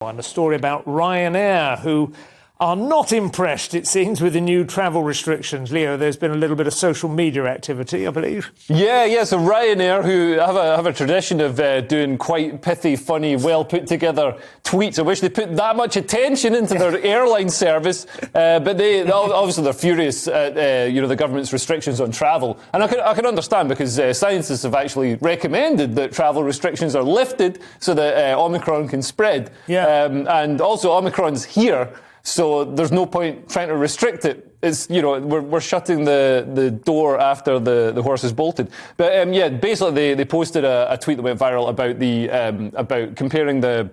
And a story about Ryanair, who are not impressed, it seems, with the new travel restrictions. Leo, there's been a little bit of social media activity, I believe. Yeah. So Ryanair, who have a tradition of doing quite pithy, funny, well put together tweets. I wish they put that much attention into their airline service, but they obviously they're furious at the government's restrictions on travel, and I can understand, because scientists have actually recommended that travel restrictions are lifted so that Omicron can spread. And also Omicron's here. So there's no point trying to restrict it. It's, we're shutting the door after the horse is bolted. But basically they posted a tweet that went viral about comparing the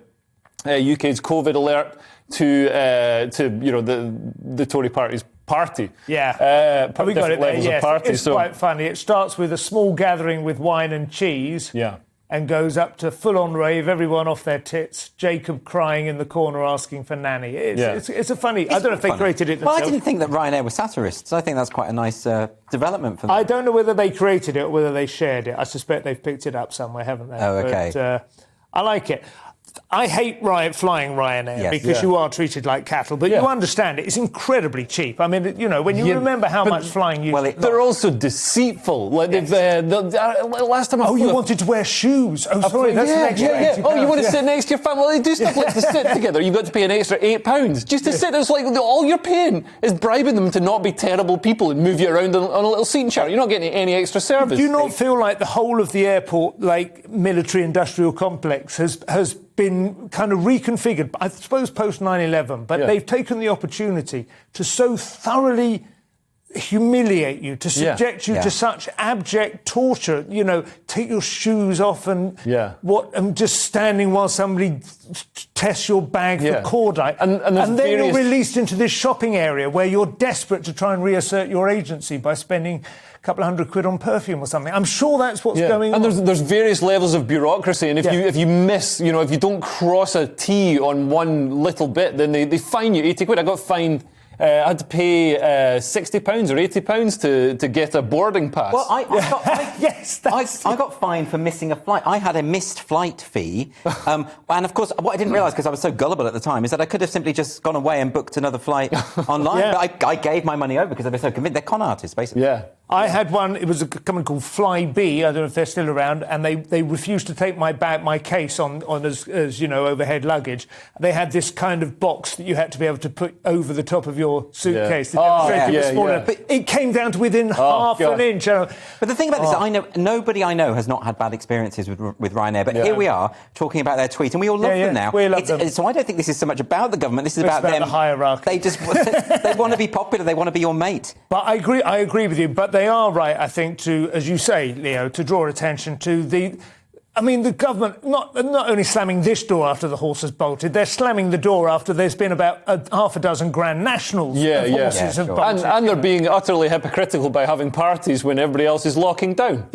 UK's COVID alert to the Tory party's party. We got it there. Yes, party, it's quite funny. It starts with a small gathering with wine and cheese. And goes up to full-on rave, everyone off their tits, Jacob crying in the corner asking for nanny. It's a funny... I don't know if they created it themselves. Well, I didn't think that Ryanair were satirists. I think that's quite a nice development for them. I don't know whether they created it or whether they shared it. I suspect they've picked it up somewhere, haven't they? Oh, OK. But I like it. I hate flying Ryanair because you are treated like cattle, but you understand it's incredibly cheap. I mean, when you remember how much flying you... Well, they're also deceitful. Like last time I flew... you wanted to wear shoes. Oh, sorry, that's an extra £80. Oh, you want to sit next to your family? Well, they do stuff like to sit together. You've got to pay an extra £8 just to sit. It's like all you're paying is bribing them to not be terrible people and move you around on a little seat chart. You're not getting any extra service. Do you not feel like the whole of the airport, like military-industrial complex, has been kind of reconfigured, I suppose, post 9/11, but they've taken the opportunity to so thoroughly humiliate you, to subject you to such abject torture, take your shoes off and just standing while somebody tests your bag for cordite. And then you're released into this shopping area where you're desperate to try and reassert your agency by spending a couple of £100 on perfume or something. I'm sure that's what's going on. And there's various levels of bureaucracy, and if you miss, if you don't cross a T on one little bit, then they fine you £80. I got fined. I had to pay £60 or £80 to get a boarding pass. Well, I got fined for missing a flight. I had a missed flight fee. And, of course, what I didn't realise, because I was so gullible at the time, is that I could have simply just gone away and booked another flight online. But I gave my money over because they were so convinced. They're con artists, basically. I had one, it was a company called Flybe, I don't know if they're still around, and they refused to take my case on as overhead luggage. They had this kind of box that you had to be able to put over the top of your suitcase. But it came down to within half an inch. But the thing about this, nobody I know has not had bad experiences with Ryanair, but here we are talking about their tweet, and we all love them now. We love them. So I don't think this is so much about the government, this is about them. The hierarchy. They want to be popular, they want to be your mate. But I agree with you, but they are right, I think, to, as you say, Leo, to draw attention to the government not only slamming this door after the horse has bolted, they're slamming the door after there's been about half a dozen Grand Nationals of horses have bolted. And they're being utterly hypocritical by having parties when everybody else is locking down.